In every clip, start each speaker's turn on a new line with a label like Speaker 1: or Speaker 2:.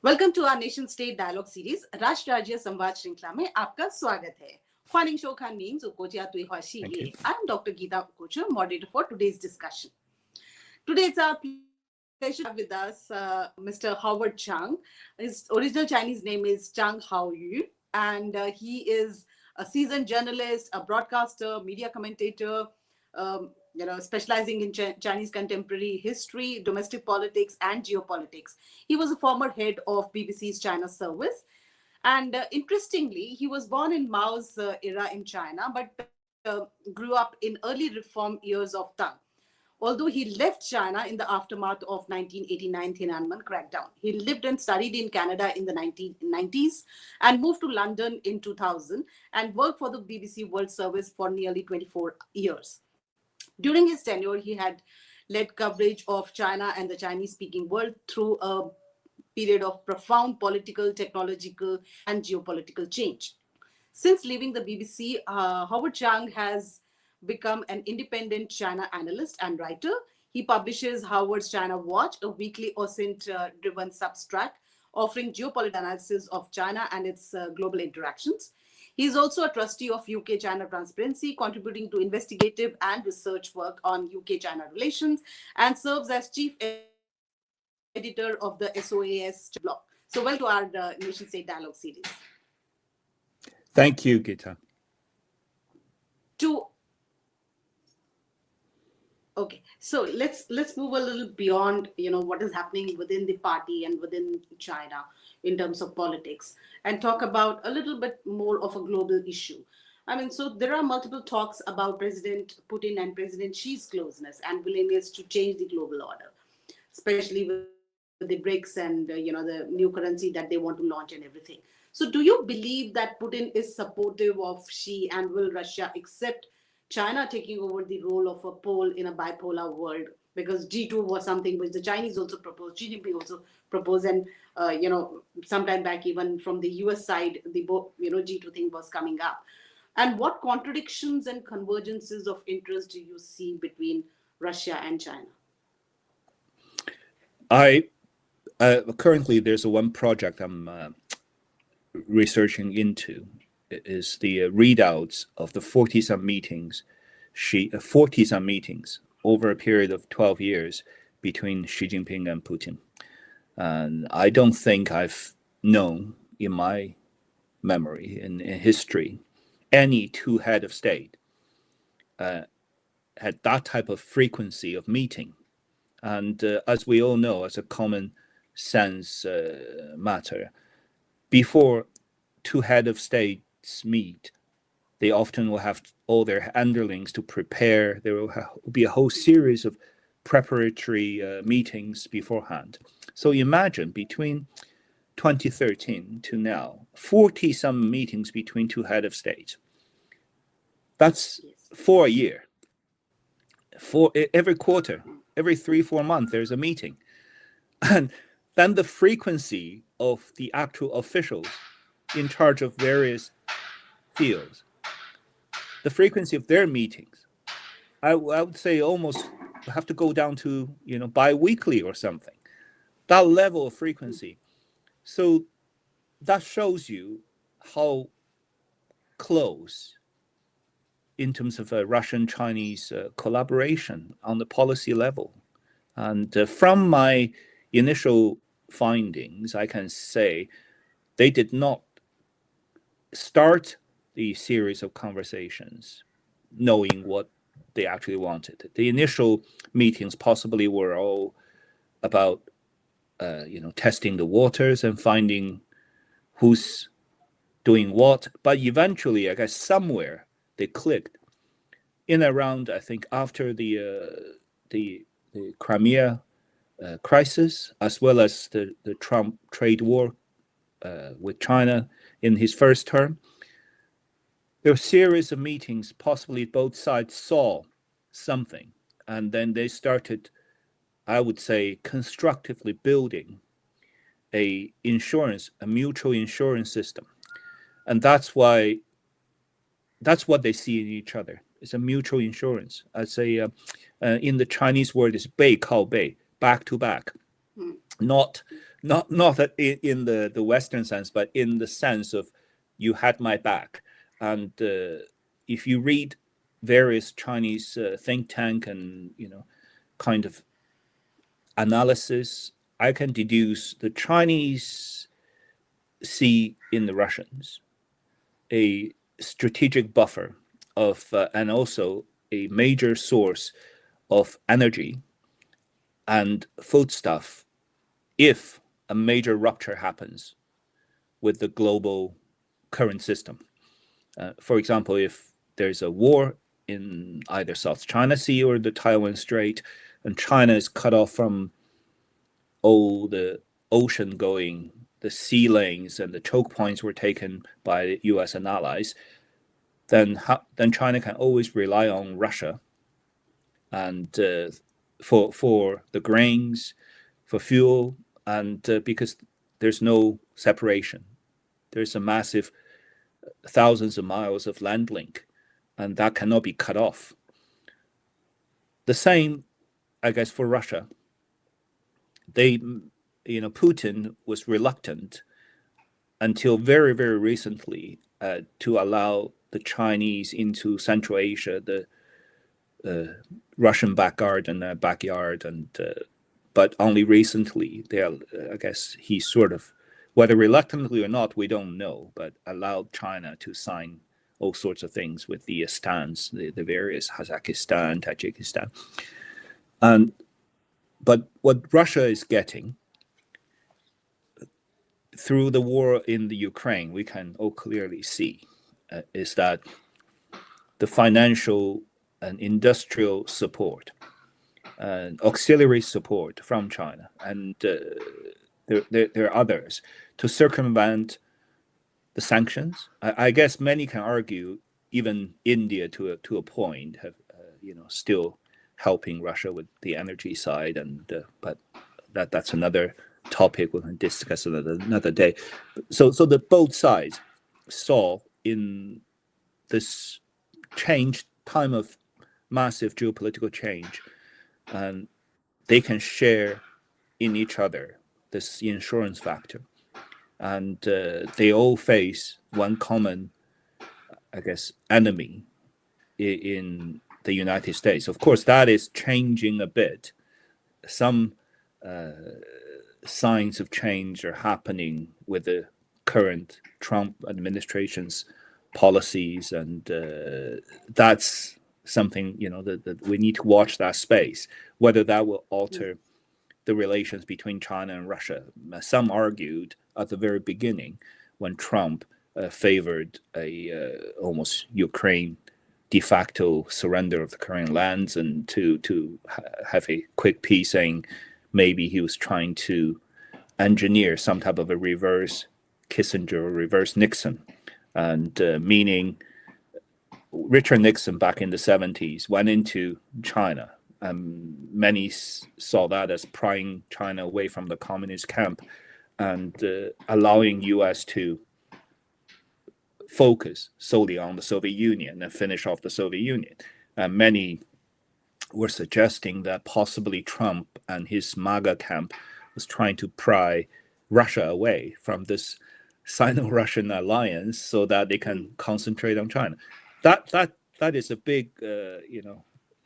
Speaker 1: Welcome to our nation state dialogue series राष्ट्र राज्य संवाद श्रृंखला में आपका स्वागत है. 欢迎收看民族国家对话系列. I'm Dr. Geeta Kochhar, moderator for today's discussion. Today it's our pleasure to have with us Mr. Howard Zhang. His original Chinese name is Zhang Haoyu, and he is a seasoned journalist, a broadcaster, media commentator, specializing in Chinese contemporary history, domestic politics, and geopolitics. He was a former head of BBC's China service. And interestingly, he was born in Mao's era in China, but grew up in early reform years of Tang. Although he left China in the aftermath of 1989 Tiananmen crackdown. He lived and studied in Canada in the 1990s and moved to London in 2000 and worked for the BBC World Service for nearly 24 years. During his tenure, he had led coverage of China and the Chinese-speaking world through a period of profound political, technological, and geopolitical change. Since leaving the BBC, Howard Zhang has become an independent China analyst and writer. He publishes Howard's China Watch, a weekly OSINT-driven Substack, offering geopolitical analysis of China and its global interactions. He is also a trustee of UK-China Transparency, contributing to investigative and research work on UK-China relations, and serves as chief editor of the SOAS blog. So welcome to our Nation State Dialogue series.
Speaker 2: Thank you, Geeta.
Speaker 1: Okay, so let's move a little beyond what is happening within the party and within China in terms of politics, and talk about a little bit more of a global issue. So there are multiple talks about President Putin and President Xi's closeness and willingness to change the global order, especially with the BRICS and the new currency that they want to launch and everything. So do you believe that Putin is supportive of Xi, and will Russia accept China taking over the role of a pole in a bipolar world? Because G2 was something which the Chinese also proposed, Jinping also proposed, and sometime back even from the US side, the G2 thing was coming up. And what contradictions and convergences of interest do you see between Russia and China?
Speaker 2: Currently there's one project I'm researching into. Is the readouts of the 40-some meetings over a period of 12 years between Xi Jinping and Putin. And I don't think I've known in my memory, in history, any two head of state had that type of frequency of meeting. And as we all know, as a common sense matter, before two head of state meet, they often will have all their underlings to prepare. There will be a whole series of preparatory meetings beforehand. So imagine between 2013 to now, 40-some meetings between two head of state. That's for a year. For every quarter, every 3-4 months, there's a meeting. And then the frequency of the actual officials in charge of various fields, the frequency of their meetings, I would say almost have to go down to bi-weekly or something. That level of frequency. So that shows you how close, in terms of Russian-Chinese collaboration on the policy level. And from my initial findings, I can say they did not start the series of conversations knowing what they actually wanted. The initial meetings possibly were all about testing the waters and finding who's doing what, but eventually I guess somewhere they clicked in around, I think, after the Crimea crisis, as well as the Trump trade war with China in his first term. There were a series of meetings, possibly both sides saw something, and then they started, I would say, constructively building a mutual insurance system. And that's what they see in each other. It's a mutual insurance. I'd say in the Chinese word is 背靠背, back to back, not not in the Western sense, but in the sense of you had my back. And if you read various Chinese think tank and kind of analysis, I can deduce the Chinese see in the Russians a strategic buffer of and also a major source of energy and foodstuff if a major rupture happens with the global current system. For example, if there's a war in either South China Sea or the Taiwan Strait, and China is cut off from all the ocean going, the sea lanes and the choke points were taken by the US and allies, then China can always rely on Russia and for the grains, for fuel, and because there's no separation. There's a massive thousands of miles of land link, and that cannot be cut off. The same, I guess, for Russia. Putin was reluctant until very, very recently to allow the Chinese into Central Asia, the Russian backyard, and but only recently I guess he sort of, whether reluctantly or not, we don't know, but allowed China to sign all sorts of things with the stans, the various Kazakhstan, Tajikistan. But what Russia is getting through the war in the Ukraine, we can all clearly see, is that the financial and industrial support and auxiliary support from China, and there are others, to circumvent the sanctions. I guess many can argue even India to a point have still helping Russia with the energy side, and but that's another topic we can discuss another day. So the both sides saw in this time of massive geopolitical change, and they can share in each other this insurance factor, and they all face one common, I guess, enemy in the United States. Of course, that is changing a bit. Some signs of change are happening with the current Trump administration's policies, and that's something that we need to watch that space, whether that will alter the relations between China and Russia. Some argued at the very beginning, when Trump favored a almost Ukraine de facto surrender of the current lands, and to have a quick peace, saying maybe he was trying to engineer some type of a reverse Kissinger or reverse Nixon, and meaning Richard Nixon back in the 70s went into China. Many saw that as prying China away from the communist camp and allowing US to focus solely on the Soviet Union and finish off the Soviet Union. Many were suggesting that possibly Trump and his MAGA camp was trying to pry Russia away from this Sino-Russian alliance so that they can concentrate on China. That is a big,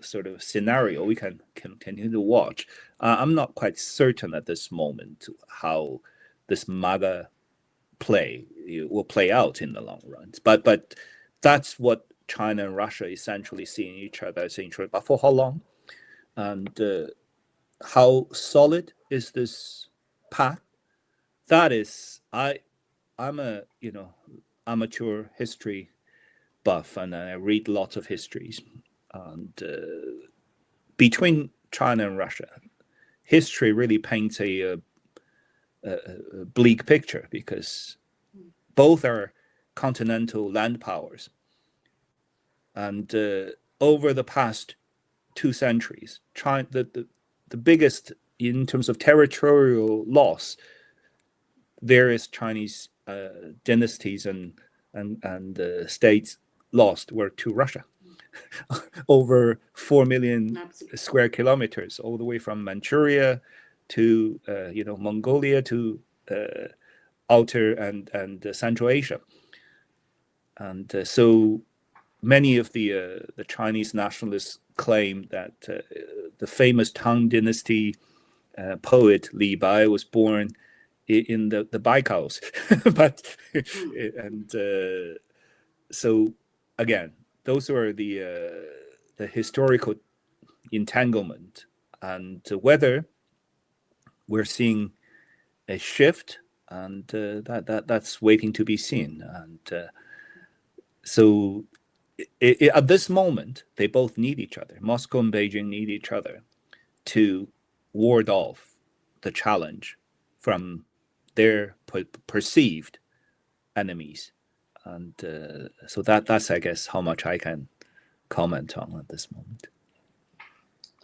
Speaker 2: sort of scenario we can continue to watch. I'm not quite certain at this moment how this MAGA play will play out in the long run. But that's what China and Russia essentially seeing each other as interested. But for how long? And how solid is this path? That is, I'm a amateur history buff, and I read lots of histories. And between China and Russia, history really paints a bleak picture, because both are continental land powers. And over the past 2 centuries, China, the biggest in terms of territorial loss, various Chinese dynasties and states lost were to Russia. Over 4 million square kilometers, all the way from Manchuria to Mongolia to Outer and Central Asia, and so many of the Chinese nationalists claim that the famous Tang Dynasty poet Li Bai was born in the Baikals, but and so again, those are the historical entanglement, and whether we're seeing a shift, and that's waiting to be seen. And so at this moment, they both need each other. Moscow and Beijing need each other to ward off the challenge from their perceived enemies. And so that's, I guess, how much I can comment on at this moment.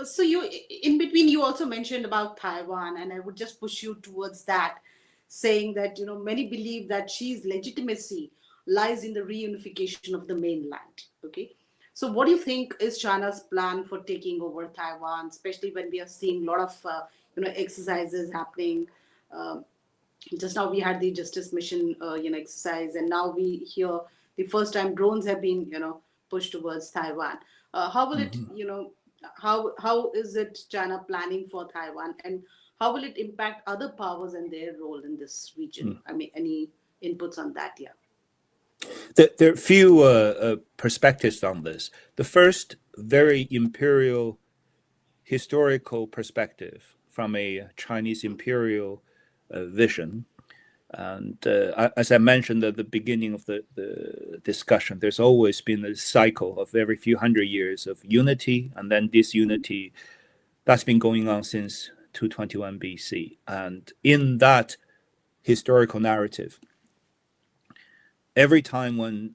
Speaker 1: So you, in between, you also mentioned about Taiwan, and I would just push you towards that, saying that, many believe that Xi's legitimacy lies in the reunification of the mainland. Okay. So what do you think is China's plan for taking over Taiwan, especially when we are seeing a lot of, exercises happening? Just now we had the Justice Mission, exercise, and now we hear the first time drones have been, pushed towards Taiwan. How will it, how is it China planning for Taiwan, and how will it impact other powers and their role in this region? I mean, any inputs on that? Yeah.
Speaker 2: There are few perspectives on this. The first, very imperial historical perspective from a Chinese imperial vision. And as I mentioned at the beginning of the discussion, there's always been a cycle of every few hundred years of unity and then disunity. That's been going on since 221 BC. And in that historical narrative, every time when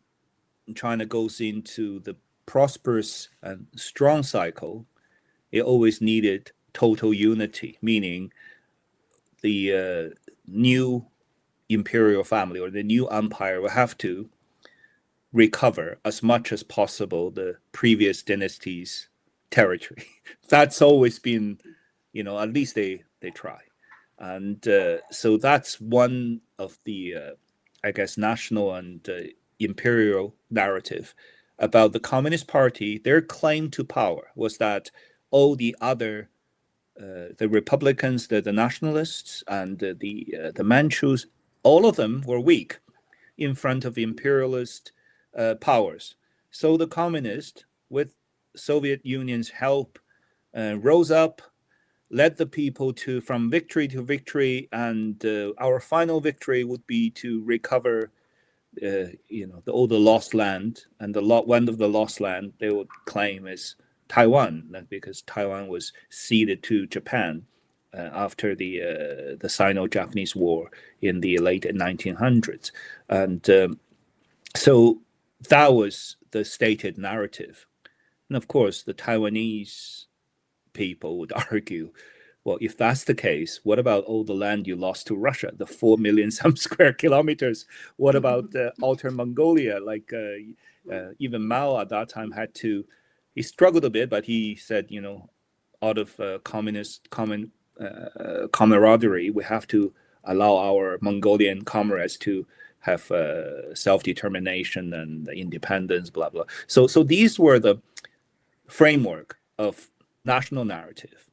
Speaker 2: China goes into the prosperous and strong cycle, it always needed total unity, meaning the new imperial family or the new empire will have to recover as much as possible the previous dynasty's territory. That's always been, at least they try. And so that's one of the, I guess, national and imperial narrative about the Communist Party. Their claim to power was that all the other, the Republicans, the nationalists, and the Manchus, all of them were weak in front of imperialist powers. So the communists, with Soviet Union's help, rose up, led the people from victory to victory, and our final victory would be to recover, all the lost land, and one of the lost land they would claim is Taiwan, because Taiwan was ceded to Japan after the Sino-Japanese War in the late 1900s, and so that was the stated narrative. And of course, the Taiwanese people would argue, well, if that's the case, what about all the land you lost to Russia, the 4 million some square kilometers? What about Outer Mongolia? Like even Mao at that time he struggled a bit, but he said, out of camaraderie, we have to allow our Mongolian comrades to have self-determination and independence, blah, blah. So these were the framework of national narrative.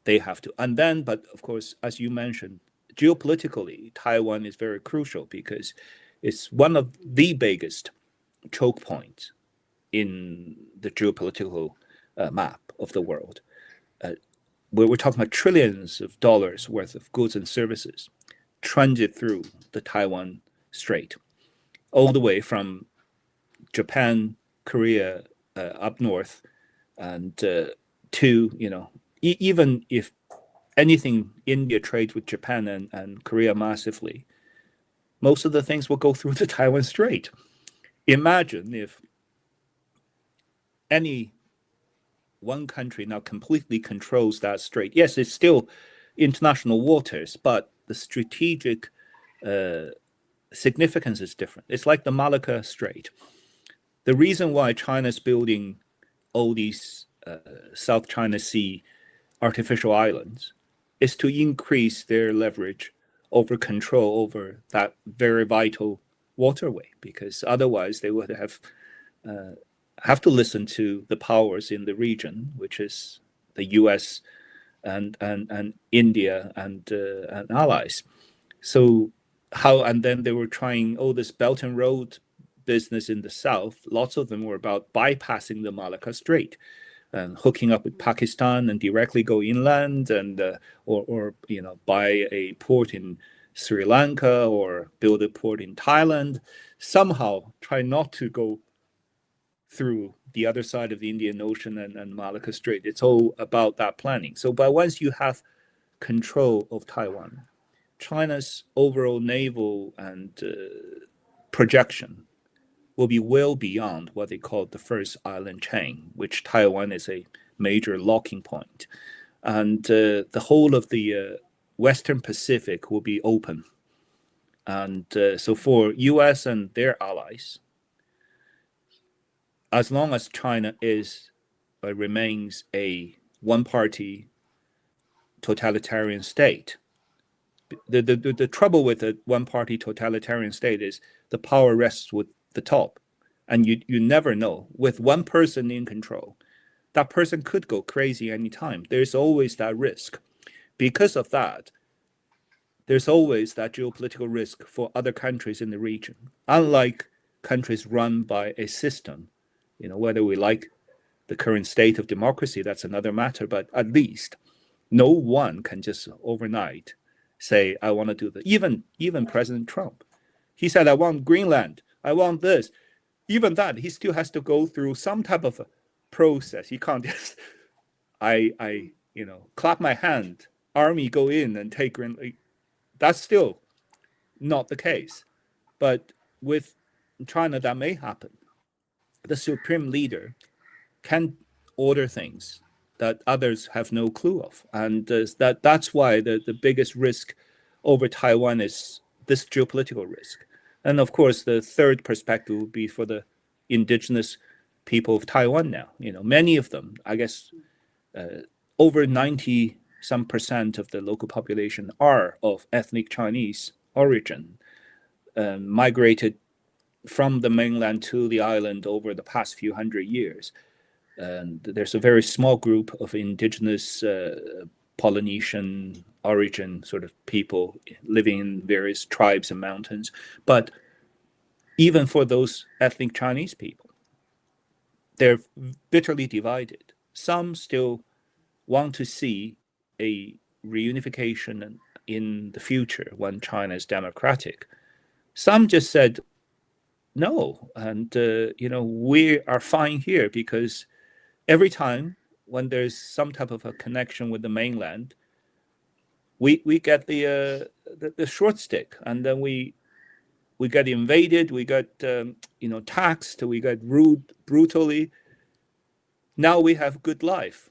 Speaker 2: They have to. And then, but of course, as you mentioned, geopolitically, Taiwan is very crucial because it's one of the biggest choke points in the geopolitical map of the world. Where we're talking about trillions of dollars worth of goods and services transit through the Taiwan Strait, all the way from Japan, Korea, up north, and to, even if anything India trades with Japan and Korea massively, most of the things will go through the Taiwan Strait. Imagine if any one country now completely controls that strait. Yes, it's still international waters, but the strategic significance is different. It's like the Malacca Strait. The reason why China's building all these South China Sea artificial islands is to increase their leverage over control over that very vital waterway, because otherwise they would have to listen to the powers in the region, which is the US and India and allies. So and then they were trying this Belt and Road business in the south. Lots of them were about bypassing the Malacca Strait and hooking up with Pakistan and directly go inland, and or buy a port in Sri Lanka or build a port in Thailand. Somehow try not to go through the other side of the Indian Ocean and Malacca Strait. It's all about that planning. So, but once you have control of Taiwan, China's overall naval and projection will be well beyond what they call the first island chain, which Taiwan is a major locking point. And the whole of the Western Pacific will be open. And so for US and their allies, as long as China remains a one-party totalitarian state, the trouble with a one-party totalitarian state is the power rests with the top, and you never know. With one person in control, that person could go crazy anytime. There's always that risk. Because of that, there's always that geopolitical risk for other countries in the region. Unlike countries run by a system, whether we like the current state of democracy, that's another matter, but at least no one can just overnight say, I want to do that. Even President Trump, he said, I want Greenland, I want this. Even that, he still has to go through some type of a process. He can't just, I clap my hand, army go in and take Greenland. That's still not the case. But with China, that may happen. The supreme leader can order things that others have no clue of. And that's why the biggest risk over Taiwan is this geopolitical risk. And of course, the third perspective would be for the indigenous people of Taiwan now. Many of them, I guess, over 90% of the local population are of ethnic Chinese origin, migrated from the mainland to the island over the past few hundred years. And there's a very small group of indigenous Polynesian origin sort of people living in various tribes and mountains. But even for those ethnic Chinese people, they're bitterly divided. Some still want to see a reunification in the future when China is democratic. Some just said no, and we are fine here, because every time when there's some type of a connection with the mainland, we get the short stick, and then we get invaded, we get taxed, we get ruled brutally. Now we have good life.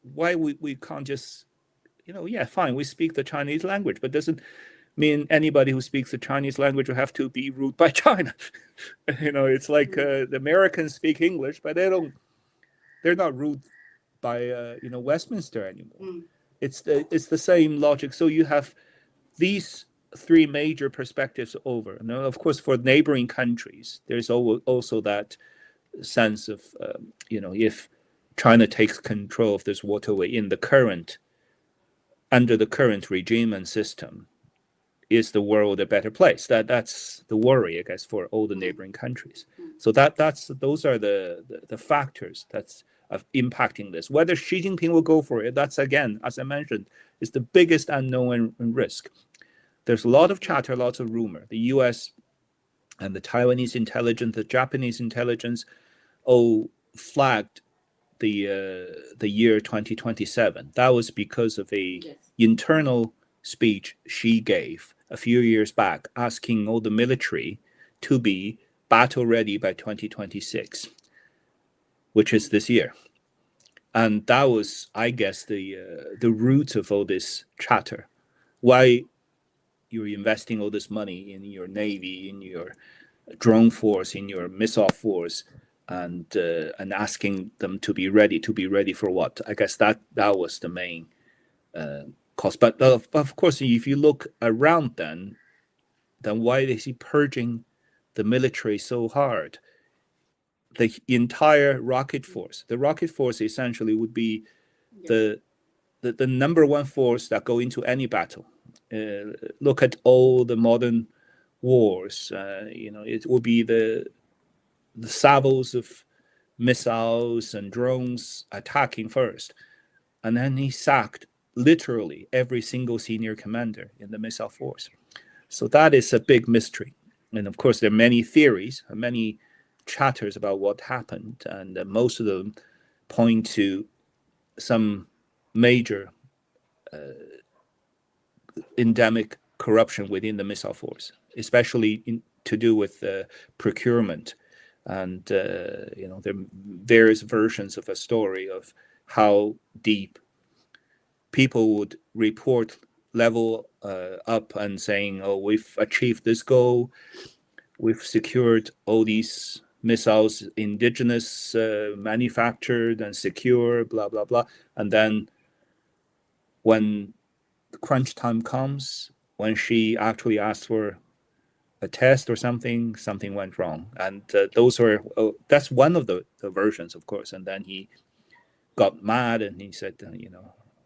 Speaker 2: Why we can't just fine, we speak the Chinese language, but doesn't mean anybody who speaks the Chinese language will have to be ruled by China. It's like the Americans speak English, but they're not ruled by Westminster anymore. It's the same logic. So you have these three major perspectives over. And of course, for neighboring countries, there's also that sense of if China takes control of this waterway under the current regime and system, is the world a better place? That's the worry, I guess, for all the neighboring countries. So those are the factors that's impacting this. Whether Xi Jinping will go for it, that's, again, as I mentioned, is the biggest unknown and risk. There's a lot of chatter, lots of rumor. The US and the Taiwanese intelligence, the Japanese intelligence, all flagged the year 2027. That was because of a internal speech Xi gave a few years back, asking all the military to be battle ready by 2026, which is this year. And that was, I guess, the root of all this chatter. Why you're investing all this money in your Navy, in your drone force, in your missile force, and asking them to be ready for what? I guess that was the main cost. But of course, if you look around then why is he purging the military so hard? The entire rocket force. The rocket force essentially would be the number one force that go into any battle. Look at all the modern wars. It will be the salvos of missiles and drones attacking first, and then he sacked literally every single senior commander in the missile force. So that is a big mystery. And of course, there are many theories, many chatters about what happened, and most of them point to some major endemic corruption within the missile force, especially to do with procurement. And there are various versions of a story of how deep people would report level up and saying, oh, we've achieved this goal, we've secured all these missiles indigenous manufactured and secure, blah, blah, blah. And then when crunch time comes, when she actually asked for a test or something went wrong. And that's one of the versions, of course. And then he got mad and he said,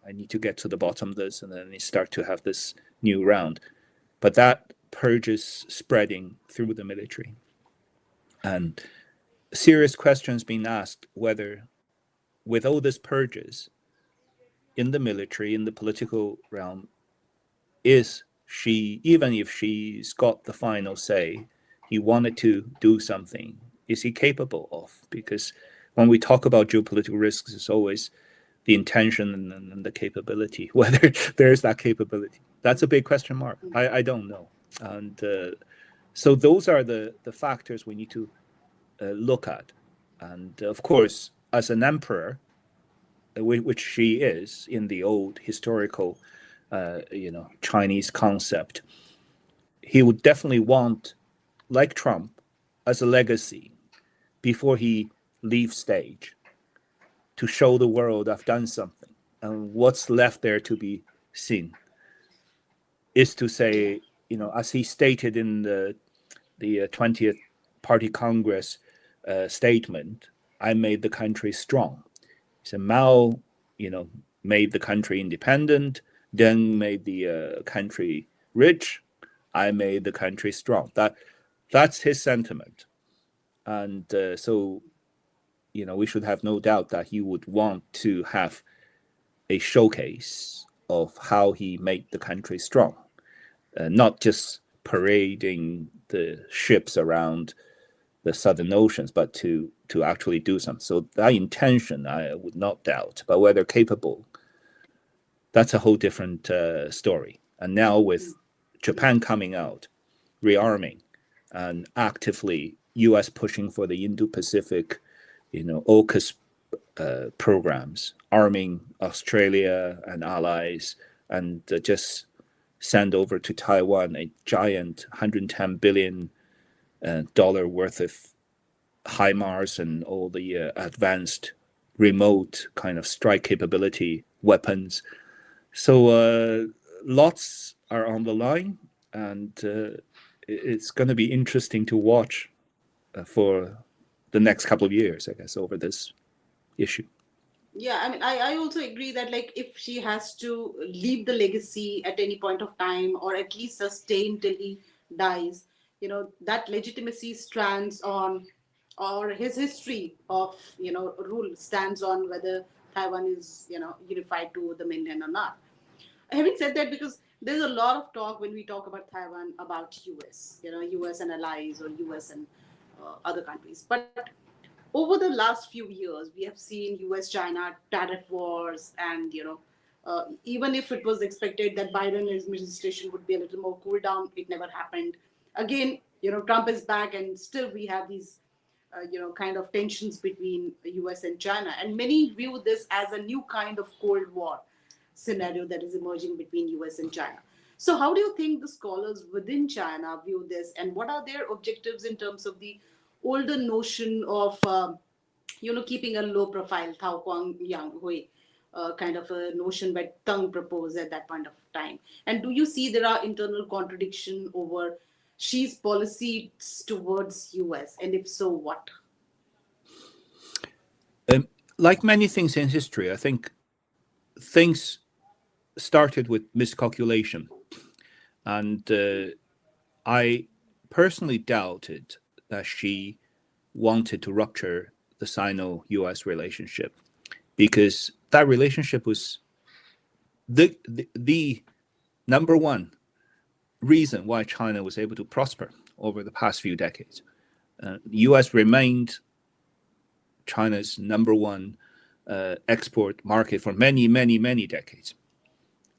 Speaker 2: I need to get to the bottom of this. And then he start to have this new round. But that purge is spreading through the military. And serious questions being asked whether, with all these purges in the military, in the political realm, is she, even if she's got the final say, he wanted to do something, is he capable of? Because when we talk about geopolitical risks, it's always the intention and the capability, whether there's that capability. That's a big question mark. I don't know. And so those are the factors we need to look at. And of course, as an emperor, which she is in the old historical Chinese concept, he would definitely want, like Trump, as a legacy before he leaves stage, to show the world I've done something. And what's left there to be seen is to say, as he stated in the 20th Party Congress statement, I made the country strong. So Mao, made the country independent. Deng made the country rich. I made the country strong. That's his sentiment. And so, we should have no doubt that he would want to have a showcase of how he made the country strong, not just parading the ships around the southern oceans, but to actually do something. So that intention, I would not doubt. But whether capable, that's a whole different story. And now with Japan coming out, rearming, and actively U.S. pushing for the Indo-Pacific, AUKUS programs, arming Australia and allies, and just send over to Taiwan a giant $110 billion worth of HIMARS and all the advanced remote kind of strike capability weapons. So lots are on the line, and it's going to be interesting to watch for the next couple of years, I guess, over this issue.
Speaker 1: Yeah, I mean, I also agree that if she has to leave the legacy at any point of time, or at least sustain till he dies, that legitimacy stands on, or his history of, rule stands on whether Taiwan is, unified to the mainland or not. Having said that, because there's a lot of talk when we talk about Taiwan about US, US and allies, or US and other countries. But over the last few years, we have seen US-China tariff wars, and even if it was expected that Biden administration would be a little more cool down, it never happened. Again, Trump is back, and still we have these kind of tensions between the US and China, and many view this as a new kind of Cold War scenario that is emerging between US and China. So how do you think the scholars within China view this, and what are their objectives in terms of the older notion of keeping a low profile, Tao Kuang Yang Hui, kind of a notion by Tang proposed at that point of time? And do you see there are internal contradiction over Xi's policies towards US? And if so, what?
Speaker 2: Like many things in history, I think things started with miscalculation. And I personally doubted that Xi wanted to rupture the Sino-US relationship, because that relationship was the number one reason why China was able to prosper over the past few decades. The US remained China's number one export market for many, many, many decades.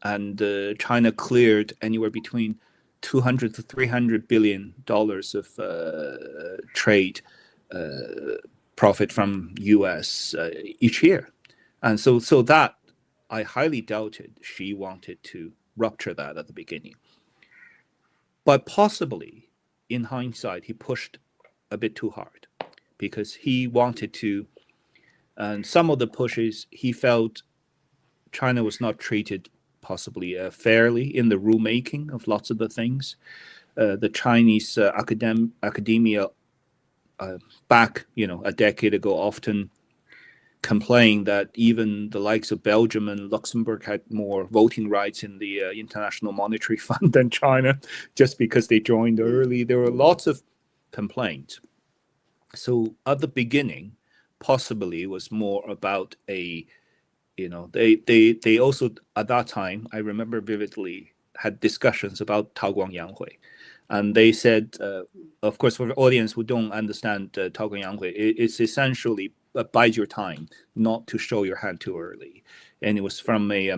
Speaker 2: And China cleared anywhere between $200 to $300 billion of trade profit from US each year. And so that I highly doubted Xi wanted to rupture that at the beginning. But possibly, in hindsight, he pushed a bit too hard, because he wanted to, and some of the pushes, he felt China was not treated possibly fairly in the rulemaking of lots of the things. The Chinese academia back, a decade ago, often complained that even the likes of Belgium and Luxembourg had more voting rights in the International Monetary Fund than China, just because they joined early. There were lots of complaints. So at the beginning, possibly it was more about they also at that time, I remember vividly, had discussions about Taoguang Yanghui. And they said, of course, for the audience who don't understand Taoguang Yanghui, it's essentially bide your time, not to show your hand too early. And it was from a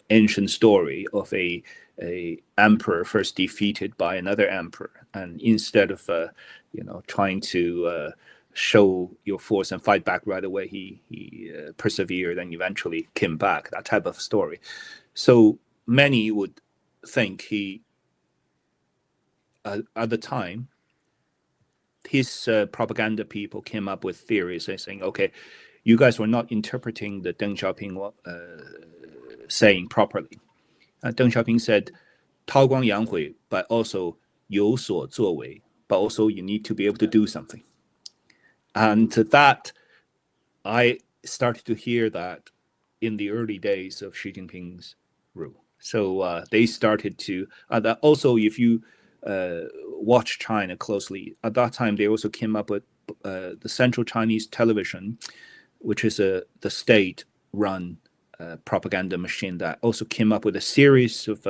Speaker 2: ancient story of a emperor first defeated by another emperor, and instead of trying to show your force and fight back right away, he persevered and eventually came back. That type of story. So many would think he, at the time, his propaganda people came up with theories saying, okay, you guys were not interpreting the Deng Xiaoping saying properly. Deng Xiaoping said, 韬光养晦, but also 有所作为, but also you need to be able to do something. And that, I started to hear that in the early days of Xi Jinping's rule. So they started to, also if you watch China closely, at that time they also came up with the Central Chinese Television, which is the state-run propaganda machine that also came up with a series of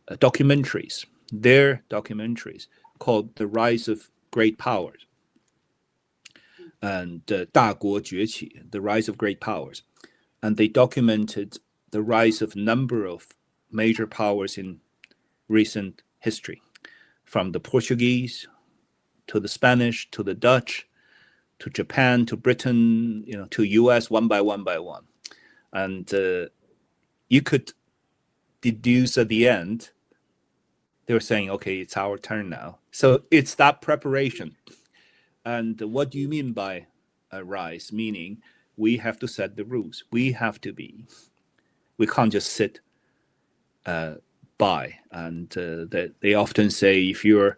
Speaker 2: documentaries, their documentaries called The Rise of Great Powers and 大国崛起, The Rise of Great Powers. And they documented the rise of number of major powers in recent history, from the Portuguese to the Spanish to the Dutch to Japan to Britain, to US, one by one. And you could deduce at the end, they were saying, okay, it's our turn now. So it's that preparation. And what do you mean by a rise? Meaning we have to set the rules. We can't just sit by. And they often say, if you're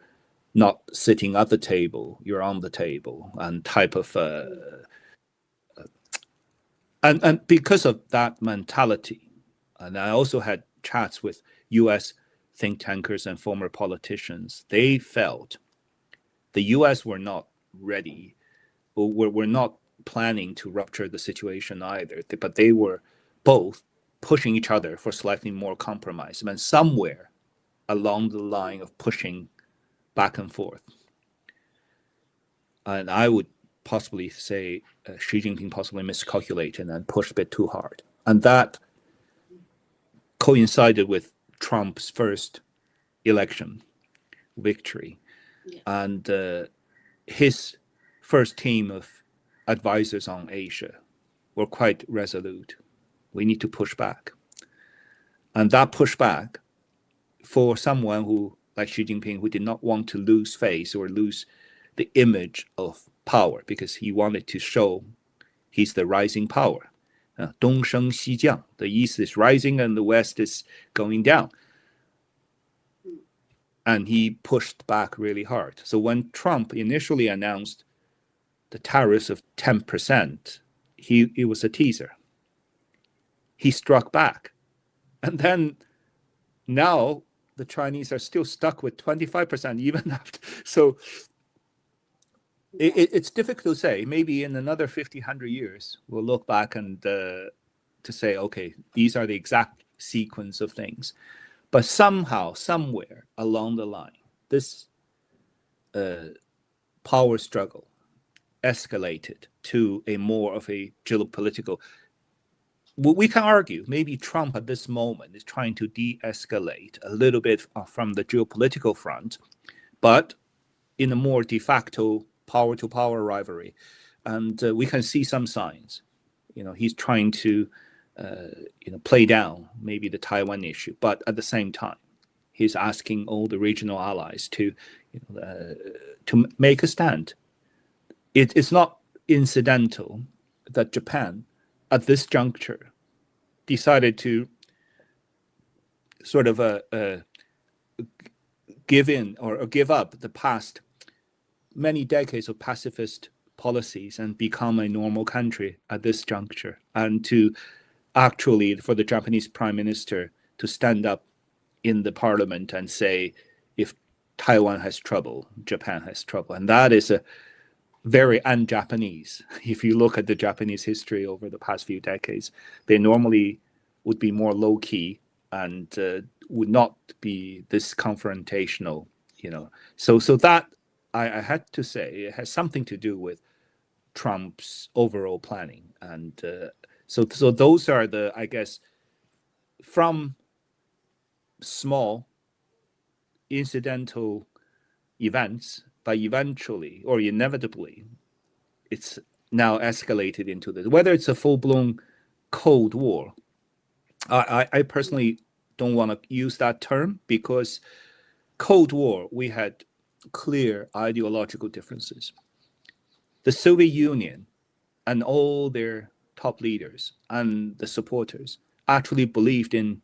Speaker 2: not sitting at the table, you're on the table, and type of and because of that mentality, and I also had chats with US think tankers and former politicians, they felt the US were not ready, or were not planning to rupture the situation either, but they were both pushing each other for slightly more compromise, and somewhere along the line of pushing back and forth. And I would possibly say Xi Jinping possibly miscalculated and pushed a bit too hard. And that coincided with Trump's first election victory. Yeah. And his first team of advisors on Asia were quite resolute. We need to push back. And that pushback, for someone who, like Xi Jinping, who did not want to lose face or lose the image of power, because he wanted to show he's the rising power. 东升西降. The East is rising and the West is going down. And he pushed back really hard. So when Trump initially announced the tariffs of 10%, it was a teaser. He struck back. And then now the Chinese are still stuck with 25% even after. So it's difficult to say. Maybe in another 50, 100 years, we'll look back and to say, okay, these are the exact sequence of things. But somehow, somewhere along the line, this power struggle escalated to a more of a geopolitical. We can argue maybe Trump at this moment is trying to de-escalate a little bit from the geopolitical front, but in a more de facto power-to-power rivalry. And we can see some signs. He's trying to play down maybe the Taiwan issue, but at the same time, he's asking all the regional allies to make a stand. It's not incidental that Japan, at this juncture, decided to sort of give in or give up the past many decades of pacifist policies and become a normal country at this juncture, and to actually, for the Japanese prime minister to stand up in the parliament and say, if Taiwan has trouble, Japan has trouble. And that is a very un-Japanese. If you look at the Japanese history over the past few decades, they normally would be more low-key and would not be this confrontational, So that, I had to say, it has something to do with Trump's overall planning. And so those are the, I guess, from small incidental events, but eventually or inevitably, it's now escalated into this. Whether it's a full-blown Cold War, I personally don't want to use that term, because Cold War, we had clear ideological differences. The Soviet Union and all their top leaders and the supporters actually believed in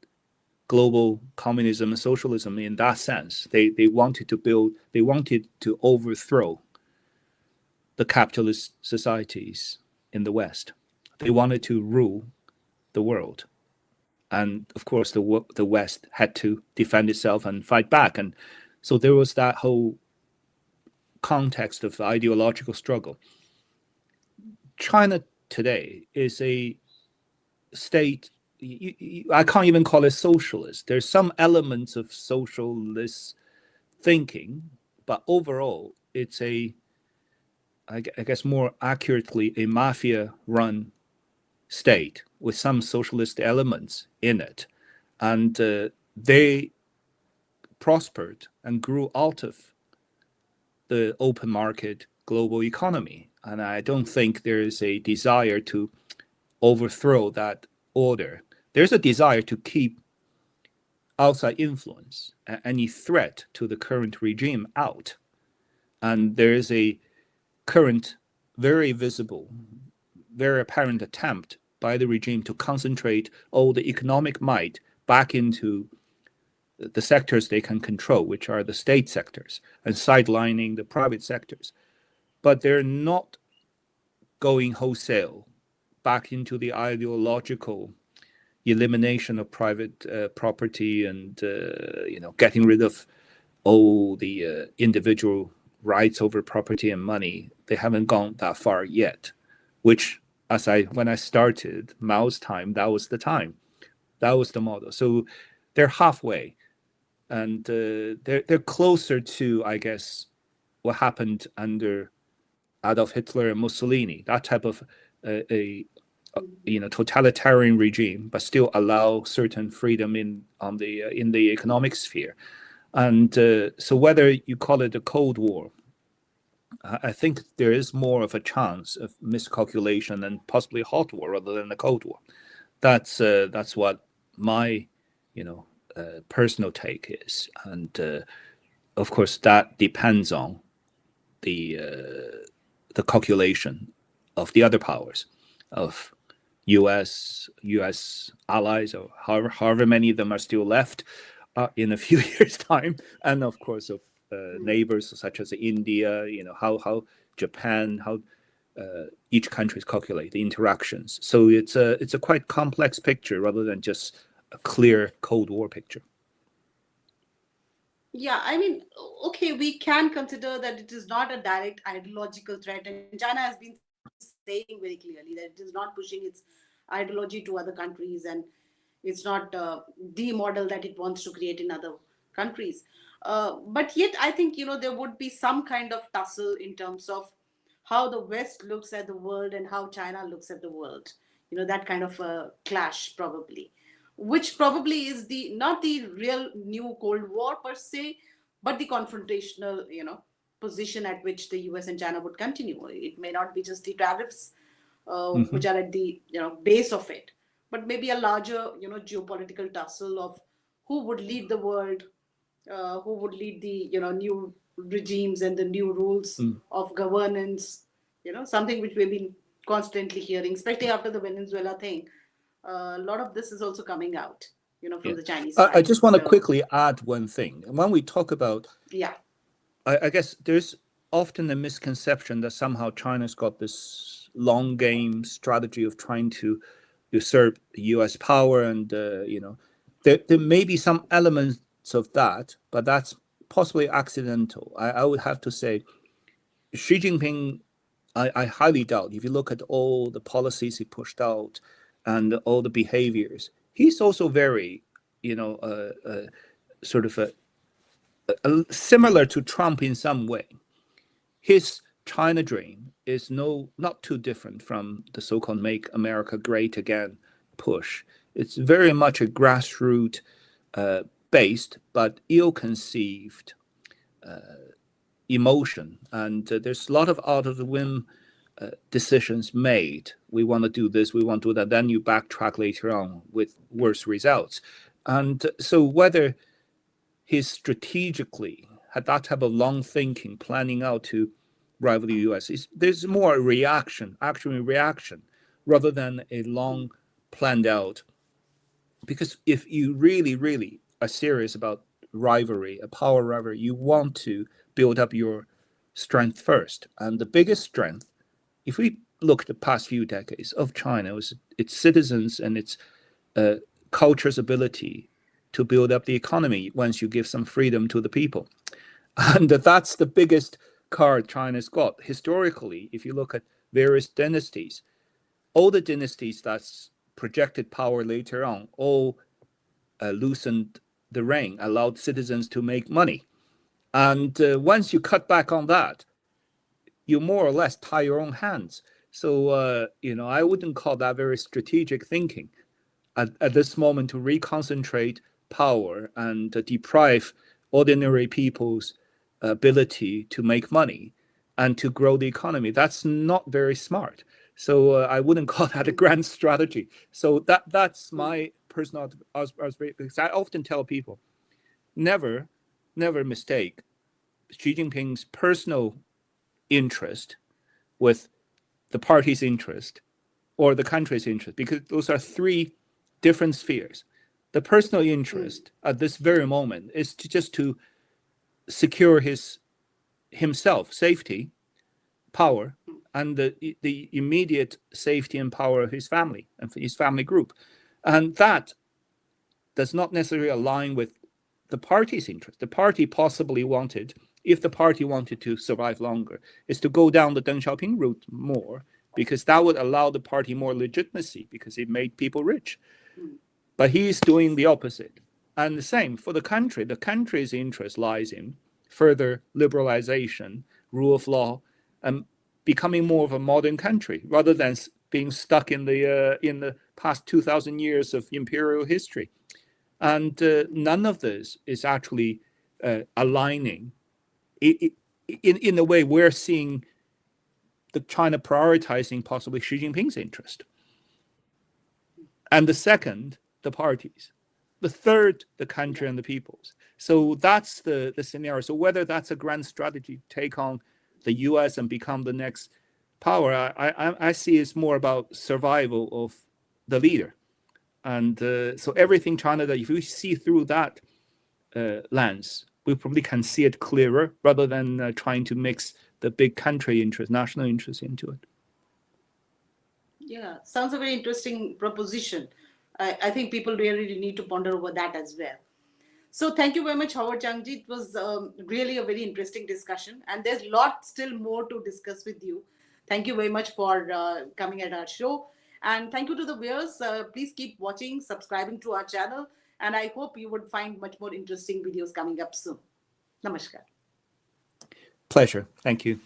Speaker 2: global communism and socialism in that sense. They wanted to overthrow the capitalist societies in the West. They wanted to rule the world. And of course, the West had to defend itself and fight back. And so there was that whole context of ideological struggle. China today is a state, I can't even call it socialist. There's some elements of socialist thinking, but overall, it's I guess more accurately, a mafia-run state with some socialist elements in it. And they prospered and grew out of the open market global economy. And I don't think there is a desire to overthrow that order. There's a desire to keep outside influence, any threat to the current regime out. And there is a current, very visible, very apparent attempt by the regime to concentrate all the economic might back into the sectors they can control, which are the state sectors, and sidelining the private sectors. But they're not going wholesale back into the ideological elimination of private property and getting rid of all the individual rights over property and money. They haven't gone that far yet, which when I started Mao's time, that was the time. That was the model. So they're halfway, and they're closer to, I guess, what happened under Adolf Hitler and Mussolini, that type of totalitarian regime, but still allow certain freedom in the economic sphere. And so whether you call it a Cold War, I think there is more of a chance of miscalculation and possibly a hot war rather than a Cold War. That's what my personal take is, and of course that depends on the calculation of the other powers, of U.S. allies, or however many of them are still left in a few years' time, and of course of neighbors such as India, how Japan, how each country calculate the interactions. So it's a quite complex picture rather than just a clear Cold War picture.
Speaker 1: Yeah, I mean, okay, we can consider that it is not a direct ideological threat, and China has been saying very clearly that it is not pushing its ideology to other countries, and it's not the model that it wants to create in other countries. But yet, I think, there would be some kind of tussle in terms of how the West looks at the world and how China looks at the world. That kind of a clash probably, which probably is not the real new Cold War per se, but the confrontational, position at which the US and China would continue. It may not be just the tariffs, which are at the base of it, but maybe a larger geopolitical tussle of who would lead the world, who would lead the new regimes and the new rules of governance. Something which we've been constantly hearing, especially after the Venezuela thing. A lot of this is also coming out, from the Chinese side.
Speaker 2: I just want to quickly add one thing. When we talk about, I guess there's often a misconception that somehow China's got this long game strategy of trying to usurp the U.S. power, and there may be some elements of that, but that's possibly accidental. I would have to say, Xi Jinping, I highly doubt, if you look at all the policies he pushed out and all the behaviors, he's also very, sort of similar to Trump in some way. His China dream is not too different from the so-called Make America Great Again push. It's very much a grassroots based but ill-conceived emotion, and there's a lot of out of the whim decisions made. We want to do this, we want to do that, then you backtrack later on with worse results. And so whether he's strategically had that type of long thinking, planning out to rival the US, there's more a reaction, rather than a long planned out. Because if you really are serious about rivalry, a power rivalry, you want to build up your strength first. And the biggest strength, if we look at the past few decades of China, was its citizens and its culture's ability to build up the economy once you give some freedom to the people. And that's the biggest card China's got. Historically, if you look at various dynasties, all the dynasties that's projected power later on all loosened the rein, allowed citizens to make money. And once you cut back on that, you more or less tie your own hands. So, I wouldn't call that very strategic thinking at this moment to reconcentrate power and deprive ordinary people's ability to make money and to grow the economy. That's not very smart. So I wouldn't call that a grand strategy. So that's my personal observation, because I often tell people, never mistake Xi Jinping's personal interest with the party's interest or the country's interest, because those are three different spheres. The personal interest at this very moment is to secure himself, safety, power, and the immediate safety and power of his family and his family group. And that does not necessarily align with the party's interest. The party possibly wanted, if the party wanted to survive longer, is to go down the Deng Xiaoping route more, because that would allow the party more legitimacy, because it made people rich. But he's doing the opposite. And the same for the country. The country's interest lies in further liberalization, rule of law, and becoming more of a modern country, rather than being stuck in the past 2,000 years of imperial history. And none of this is actually aligning in the way we're seeing the China prioritizing possibly Xi Jinping's interest. And the second, the parties. The third, the country and the peoples. So that's the scenario. So whether that's a grand strategy to take on the US and become the next power, I see it's more about survival of the leader. And so everything China, that if we see through that lens, we probably can see it clearer rather than trying to mix the big country interest, national interest into it.
Speaker 1: Yeah, sounds a very interesting proposition. I think people really need to ponder over that as well. So thank you very much, Howard Zhang. It was really a very interesting discussion, and there's a lot still more to discuss with you. Thank you very much for coming at our show. And thank you to the viewers. Please keep watching, subscribing to our channel, and I hope you would find much more interesting videos coming up soon. Namaskar.
Speaker 2: Pleasure. Thank you.